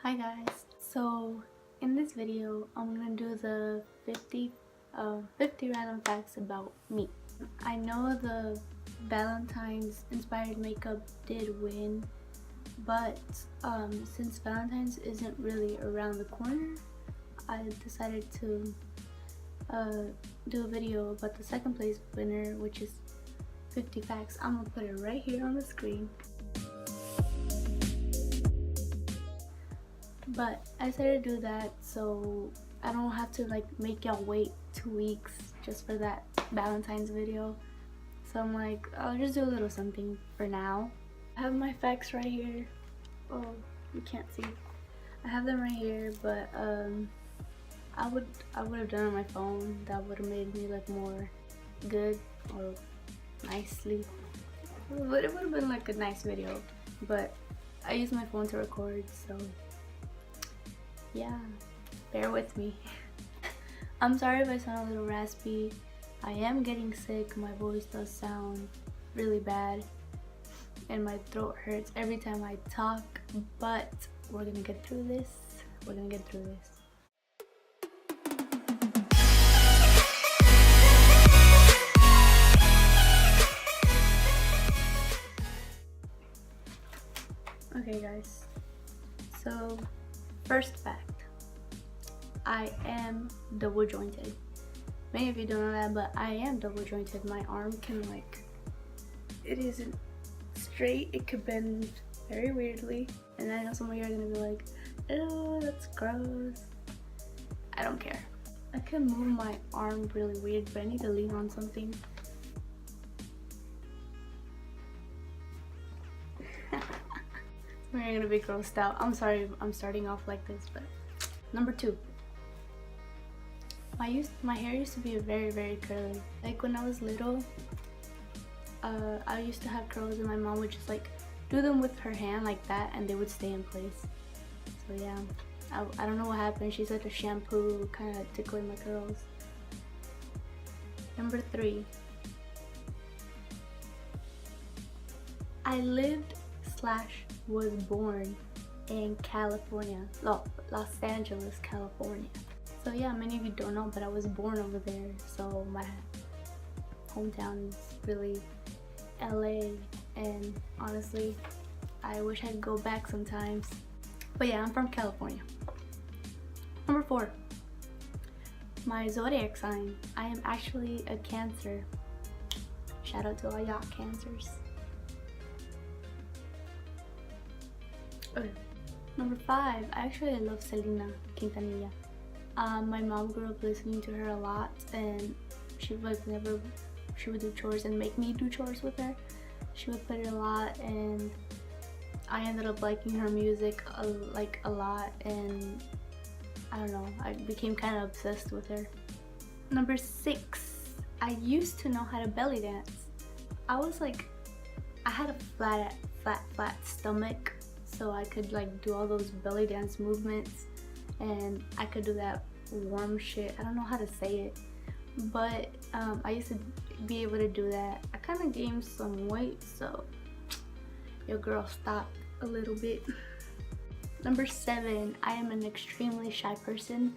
Hi guys, so in this video I'm gonna do the 50 random facts about me. I know the Valentine's inspired makeup did win, but since Valentine's isn't really around the corner, I decided to do a video about the second place winner, which is 50 facts. I'm gonna put it right here on the screen. But I decided to do that so I don't have to like make y'all wait 2 weeks just for that Valentine's video. So I'm like, I'll just do a little something for now. I have my facts right here. Oh, you can't see. I have them right here, but I would have done it on my phone. That would have made me look more good or nicely. But it would have been like a nice video. But I use my phone to record, so yeah, bear with me. I'm sorry if I sound a little raspy. I am getting sick. My voice does sound really bad and my throat hurts every time I talk, but we're gonna get through this. We're gonna get through this. Okay guys, so first fact, I am double jointed. Many of you don't know that, but I am double jointed. My arm can it isn't straight, it could bend very weirdly. And I know some of you are gonna be like, ew, that's gross. I don't care. I can move my arm really weird, but I need to lean on something. We're gonna be grossed out. I'm sorry I'm starting off like this, but number 2. My hair used to be very curly. Like when I was little, I used to have curls and my mom would just like do them with her hand like that and they would stay in place. So yeah, I don't know what happened. She said a shampoo kind of took away my curls. Number 3. I lived/was born in California, Los Angeles, California. So yeah, many of you don't know, but I was born over there. So my hometown is really LA, and honestly, I wish I could go back sometimes. But yeah, I'm from California. Number 4. My zodiac sign. I am actually a Cancer. Shout out to all y'all Cancers. Okay. Number 5. I actually love Selena Quintanilla. My mom grew up listening to her a lot, and she would do chores and make me do chores with her. She would play it a lot, and I ended up liking her music a lot, and I don't know, I became kind of obsessed with her. Number 6. I used to know how to belly dance. I had a flat stomach, so I could like do all those belly dance movements, and I could do that warm shit. I don't know how to say it, but I used to be able to do that. I kind of gained some weight, so your girl stopped a little bit. Number 7. I am an extremely shy person.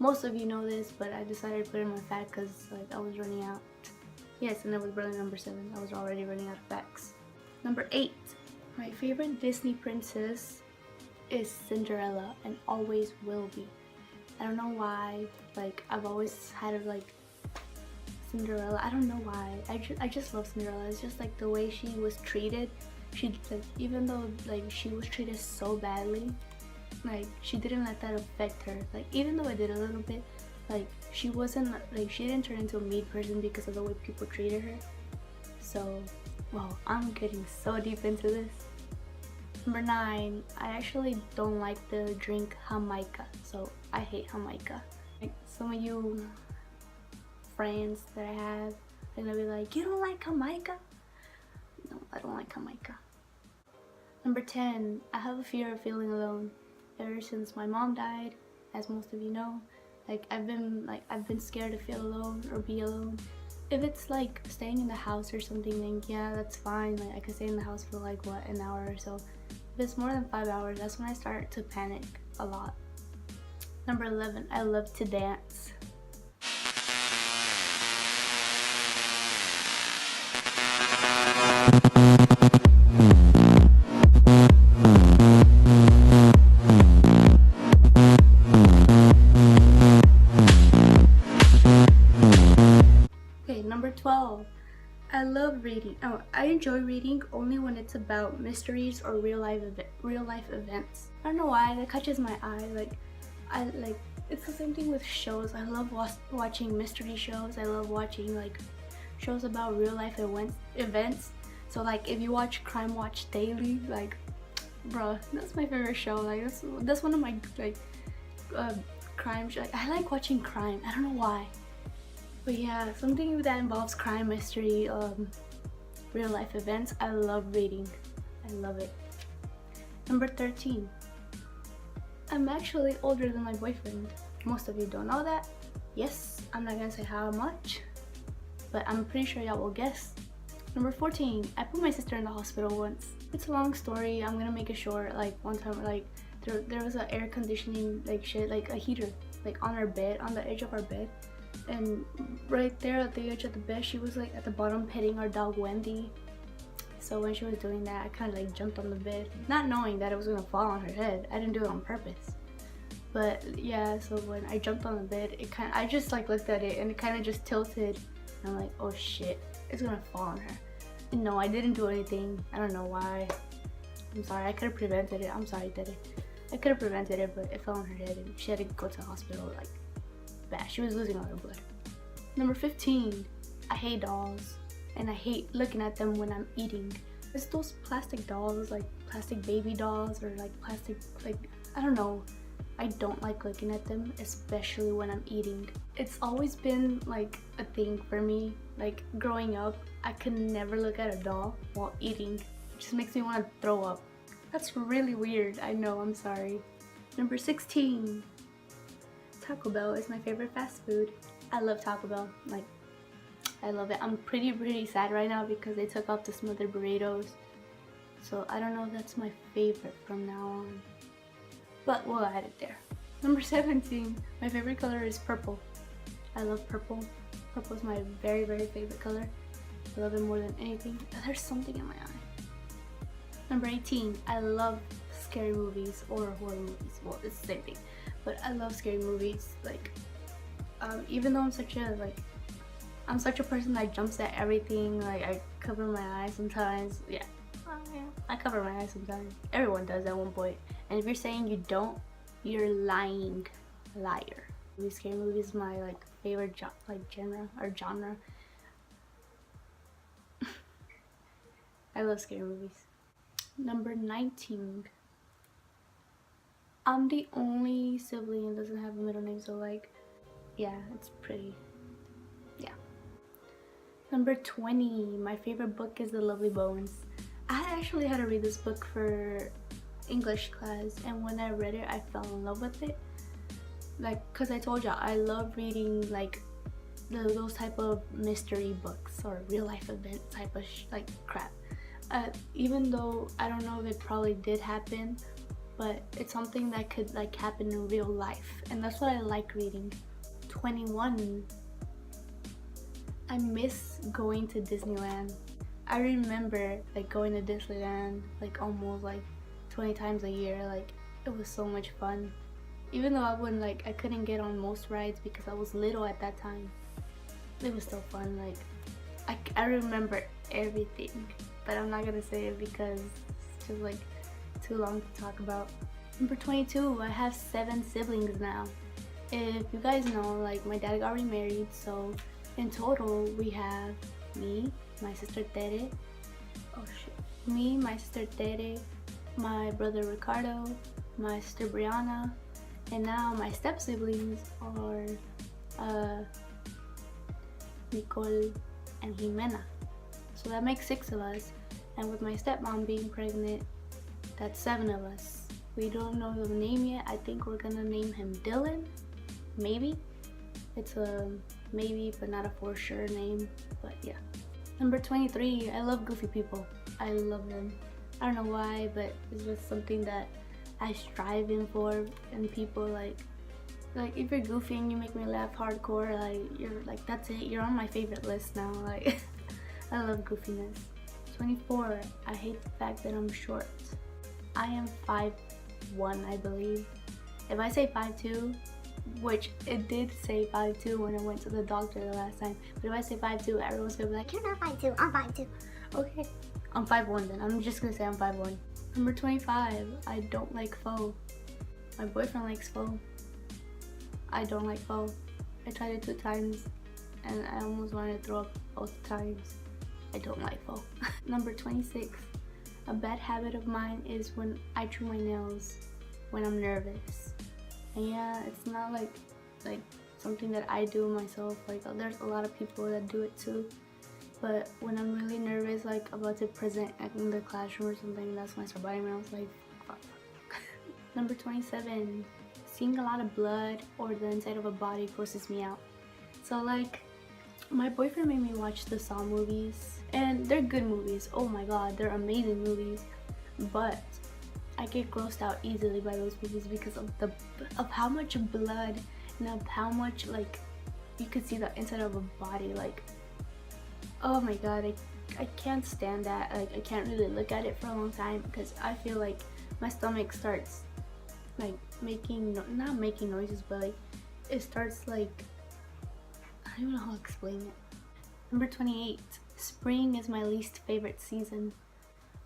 Most of you know this, but I decided to put it in my fact because like I was running out. Yes, and that was really number 7. I was already running out of facts. Number 8. My favorite Disney princess is Cinderella and always will be. I don't know why, like I've always had a Cinderella. I don't know why. I just love Cinderella. It's just like the way she was treated. She like, even though like she was treated so badly, like she didn't let that affect her. Like even though it did a little bit, like she didn't turn into a mean person because of the way people treated her. So, wow, I'm getting so deep into this. Number 9. I actually don't like the drink Jamaica, so I hate Jamaica. Like some of you friends that I have, they're gonna be like, you don't like Jamaica? No, I don't like Jamaica. Number 10. I have a fear of feeling alone. Ever since my mom died, as most of you know, like I've been scared to feel alone or be alone. If it's like staying in the house or something, then yeah, that's fine. Like I could stay in the house for like what, an hour or so. If it's more than 5 hours, that's when I start to panic a lot. Number 11, I love to dance. Okay, number 12. I love reading. Oh, I enjoy reading only when it's about mysteries or real life events. I don't know why, that catches my eye. It's the same thing with shows. I love watching mystery shows. I love watching like shows about real life events. So like if you watch Crime Watch Daily, like bruh, that's my favorite show. Like that's one of my like crime shows. Like, I like watching crime. I don't know why. But yeah, something that involves crime, mystery, real life events, I love reading. I love it. Number 13. I'm actually older than my boyfriend. Most of you don't know that. Yes, I'm not gonna say how much, but I'm pretty sure y'all will guess. Number 14. I put my sister in the hospital once. It's a long story. I'm gonna make it short. Like one time, like there was an air conditioning like shit, like a heater, like on our bed, on the edge of our bed. And right there at the edge of the bed, she was like at the bottom petting our dog Wendy. So when she was doing that, I kind of like jumped on the bed, not knowing that it was gonna fall on her head. I didn't do it on purpose. But yeah, so when I jumped on the bed, I just like looked at it and it kind of just tilted. And I'm like, oh shit, it's gonna fall on her. And no, I didn't do anything. I don't know why. I'm sorry, I could have prevented it. I'm sorry, Daddy. I could have prevented it, but it fell on her head and she had to go to the hospital like bad. She was losing all her blood. Number 15. I hate dolls and I hate looking at them when I'm eating. It's those plastic dolls, like plastic baby dolls or like plastic, like I don't know. I don't like looking at them, especially when I'm eating. It's always been like a thing for me. Like growing up, I could never look at a doll while eating. It just makes me want to throw up. That's really weird. I know, I'm sorry. Number 16. Taco Bell is my favorite fast food. I love Taco Bell. Like, I love it. I'm pretty sad right now because they took off the smothered burritos. So I don't know if that's my favorite from now on. But we'll add it there. Number 17. My favorite color is purple. I love purple. Purple is my very favorite color. I love it more than anything. There's something in my eye. Number 18. I love scary movies or horror movies. Well, it's the same thing. But I love scary movies. Like, even though I'm such a person that jumps at everything. Like, I cover my eyes sometimes. Yeah, I cover my eyes sometimes. Everyone does at one point. And if you're saying you don't, you're lying, liar. Scary movies is my like favorite genre. I love scary movies. Number 19. I'm the only sibling that doesn't have a middle name, so like, yeah, it's pretty, yeah. Number 20, my favorite book is The Lovely Bones. I actually had to read this book for English class, and when I read it, I fell in love with it. Like, cause I told y'all, I love reading like those type of mystery books or real life event type of like crap. Even though I don't know if it probably did happen, but it's something that could like happen in real life, and that's what I like reading. 21. I miss going to Disneyland. I remember like going to Disneyland like almost like 20 times a year. Like, it was so much fun. Even though I couldn't get on most rides because I was little at that time. It was still fun. Like, I remember everything, but I'm not gonna say it because it's just like too long to talk about. Number 22, I have 7 siblings now. If you guys know, like, my dad got remarried, so in total we have me, my sister Tere, me, my sister Tere, my brother Ricardo, my sister Brianna, and now my step siblings are Nicole and Jimena. So that makes 6 of us, and with my stepmom being pregnant, that's 7 of us. We don't know the name yet. I think we're gonna name him Dylan, maybe. It's a maybe, but not a for sure name, but yeah. Number 23, I love goofy people. I love them. I don't know why, but it's just something that I strive in for, and people like if you're goofy and you make me laugh hardcore, like you're like, that's it, you're on my favorite list now. Like I love goofiness. 24, I hate the fact that I'm short. I am 5'1", I believe. If I say 5'2", which it did say 5'2" when I went to the doctor the last time, but if I say 5'2", everyone's gonna be like, you're not 5'2", I'm 5'2". Okay, I'm 5'1" then. I'm just gonna say I'm 5'1". Number 25, I don't like pho. My boyfriend likes pho. I don't like pho. I tried it 2 times and I almost wanted to throw up both times. I don't like pho. Number 26, a bad habit of mine is when I chew my nails when I'm nervous. And yeah, it's not like something that I do myself. Like there's a lot of people that do it too. But when I'm really nervous, like about to present in the classroom or something, that's when I start biting my nails. Like, fuck. Number 27, seeing a lot of blood or the inside of a body grosses me out. So like, my boyfriend made me watch the Saw movies, and they're good movies. Oh my god, they're amazing movies. But I get grossed out easily by those movies because of how much blood and of how much like you could see the inside of a body. Like, oh my god, I can't stand that. Like I can't really look at it for a long time because I feel like my stomach starts like not making noises, but like it starts like, I don't even know how to explain it. Number 28, spring is my least favorite season.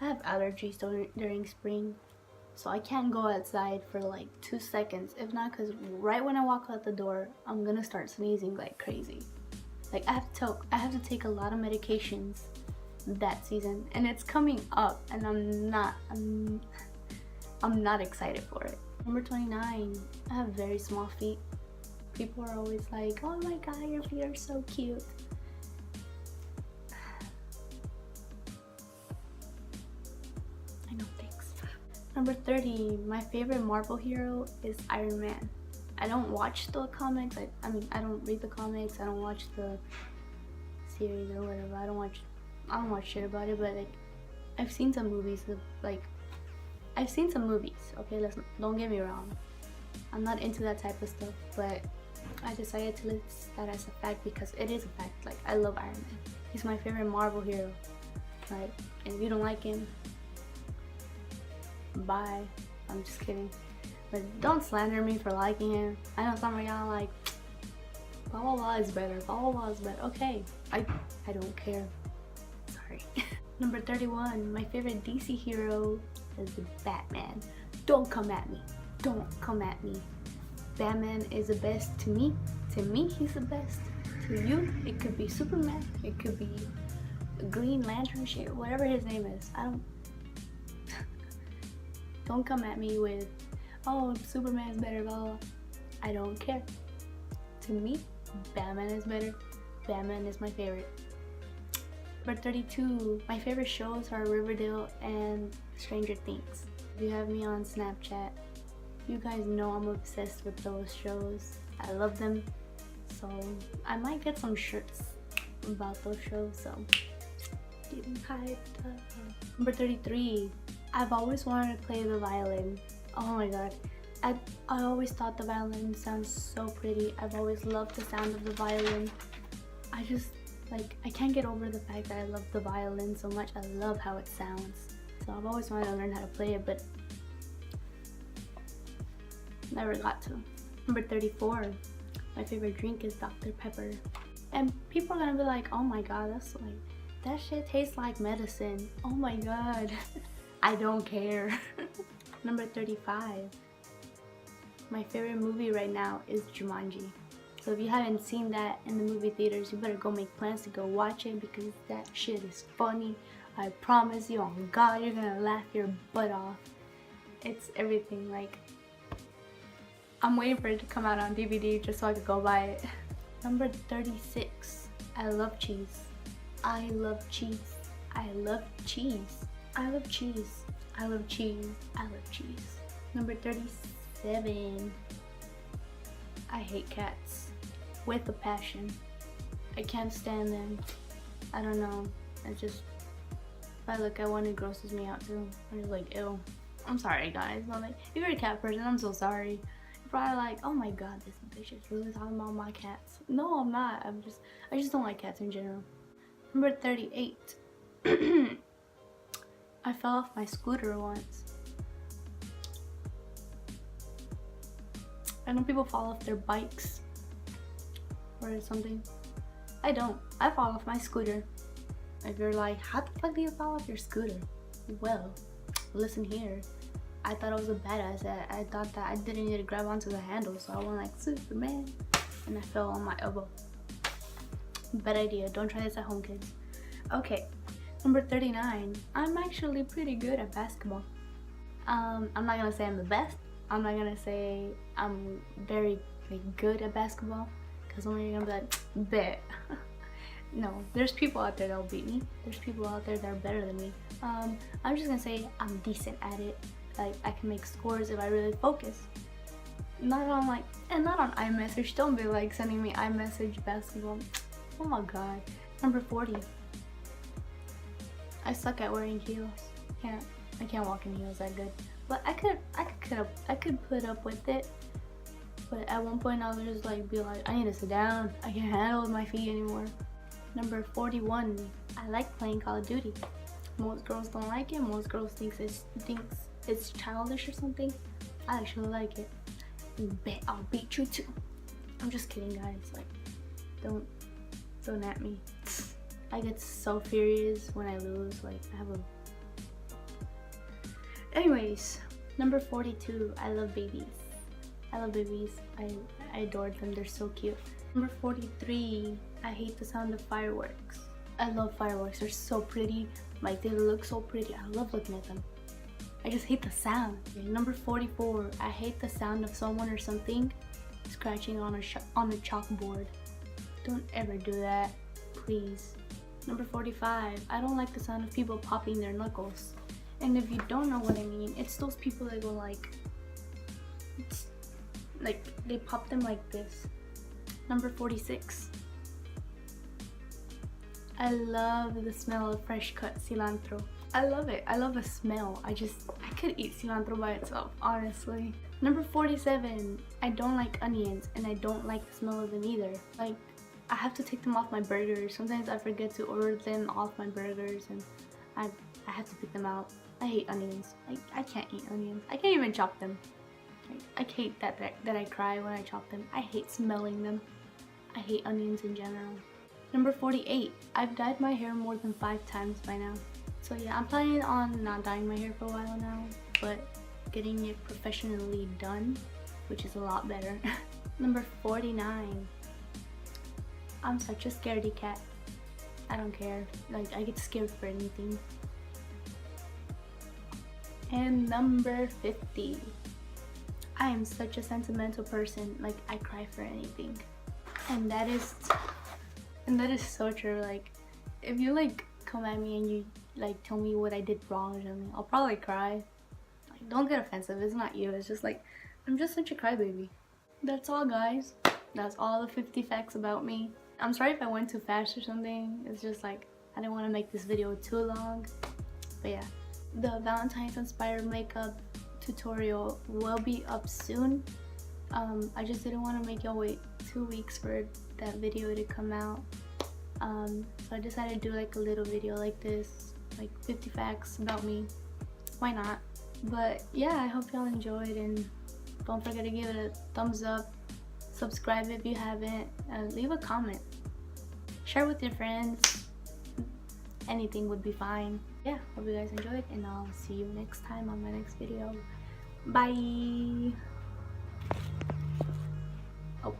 I have allergies during spring, so I can't go outside for like 2 seconds. If not, because right when I walk out the door, I'm gonna start sneezing like crazy. Like I have to take a lot of medications that season, and it's coming up, and I'm not excited for it. Number 29, I have very small feet. People are always like, oh my god, your feet are so cute. I know, thanks. Number 30, my favorite Marvel hero is Iron Man. I don't watch the comics. I mean, I don't read the comics. I don't watch the series or whatever. I don't watch shit about it. But like, I've seen some movies. I've seen some movies. Okay, don't get me wrong. I'm not into that type of stuff, but I decided to list that as a fact because it is a fact. Like, I love Iron Man. He's my favorite Marvel hero. Like, and if you don't like him, bye. I'm just kidding. But don't slander me for liking him. I know some of y'all like, blah blah blah is better, blah blah blah is better. Okay, I don't care. Sorry. Number 31, my favorite DC hero is Batman. Don't come at me. Don't come at me. Batman is the best to me. To me, he's the best. To you, it could be Superman. It could be Green Lantern shit, whatever his name is. Don't come at me with, oh, Superman is better, blah, blah. I don't care. To me, Batman is better. Batman is my favorite. Number 32, my favorite shows are Riverdale and Stranger Things. If you have me on Snapchat, you guys know I'm obsessed with those shows. I love them. So I might get some shirts about those shows, so getting hyped up. Number 33, I've always wanted to play the violin. Oh my god. I always thought the violin sounds so pretty. I've always loved the sound of the violin. I just, like, I can't get over the fact that I love the violin so much. I love how it sounds. So I've always wanted to learn how to play it, but never got to. Number 34, my favorite drink is Dr. Pepper. And people are gonna be like, oh my god, that's like, that shit tastes like medicine. Oh my god. I don't care. Number 35, my favorite movie right now is Jumanji. So if you haven't seen that in the movie theaters, you better go make plans to go watch it because that shit is funny. I promise you, on God, you're gonna laugh your butt off. It's everything. Like, I'm waiting for it to come out on DVD just so I could go buy it. Number 36, I love cheese. I love cheese. I love cheese. I love cheese. I love cheese. I love cheese. Number 37, I hate cats with a passion. I can't stand them. I don't know. If I look at one, it grosses me out too. I'm just like, ew. I'm sorry, guys. I'm like, if you're a cat person, I'm so sorry. You're probably like, oh my god, this bitch is really talking about my cats. No, I'm not. I just don't like cats in general. Number 38. I fell off my scooter once. I know people fall off their bikes or something. I don't. I fall off my scooter. If you're like, how the fuck do you fall off your scooter? Well, listen here. I thought I was a badass. I thought that I didn't need to grab onto the handle, so I went like Superman, and I fell on my elbow. Bad idea. Don't try this at home, kids. Okay, number 39. I'm actually pretty good at basketball. I'm not gonna say I'm the best. I'm not gonna say I'm very good at basketball, because then you're gonna be like, bet. No, there's people out there that'll beat me. There's people out there that are better than me. I'm just gonna say I'm decent at it. Like, I can make scores if I really focus. Not on iMessage. Don't be like sending me iMessage basketball. Oh my god. Number 40. I suck at wearing heels. I can't walk in heels that good. But I could put up with it. But at one point I'll just like be like, I need to sit down. I can't handle my feet anymore. Number 41. I like playing Call of Duty. Most girls don't like it. Most girls thinks it's childish or something. I actually like it. Bet I'll beat you too. I'm just kidding, guys. Like, don't at me. I get so furious when I lose. Like, I have a... Anyways, number 42. I love babies. I love babies. I adore them. They're so cute. Number 43. I hate the sound of fireworks. I love fireworks. They're so pretty. Like, they look so pretty. I love looking at them. I just hate the sound. Okay, number 44. I hate the sound of someone or something scratching on a chalkboard. Don't ever do that, please. Number 45. I don't like the sound of people popping their knuckles. And if you don't know what I mean, it's those people that go like they pop them like this. Number 46. I love the smell of fresh cut cilantro. I love it. I love the smell. I could eat cilantro by itself, honestly. Number 47. I don't like onions, and I don't like the smell of them either. Like, I have to take them off my burgers. Sometimes I forget to order them off my burgers, and I have to pick them out. I hate onions. I can't eat onions. I can't even chop them. I hate that I cry when I chop them. I hate smelling them. I hate onions in general. Number 48. I've dyed my hair more than 5 times by now. So yeah, I'm planning on not dyeing my hair for a while now, but getting it professionally done, which is a lot better. Number 49. I'm such a scaredy cat. I don't care. Like, I get scared for anything. And number 50. I am such a sentimental person. Like, I cry for anything. And that is so true. Like, if you like come at me and you like tell me what I did wrong or something, I'll probably cry. Like, don't get offensive. It's not you. It's just like, I'm just such a crybaby. That's all, guys. That's all the 50 facts about me. I'm sorry if I went too fast or something. It's just like, I didn't want to make this video too long. But yeah, the Valentine's inspired makeup tutorial will be up soon. I just didn't want to make y'all wait 2 weeks for that video to come out. So I decided to do like a little video like this, like 50 facts about me. Why not? But yeah, I hope y'all enjoyed, and don't forget to give it a thumbs up, subscribe if you haven't, and leave a comment. Share with your friends. Anything would be fine. Yeah, hope you guys enjoyed, and I'll see you next time on my next video. Bye. Oh.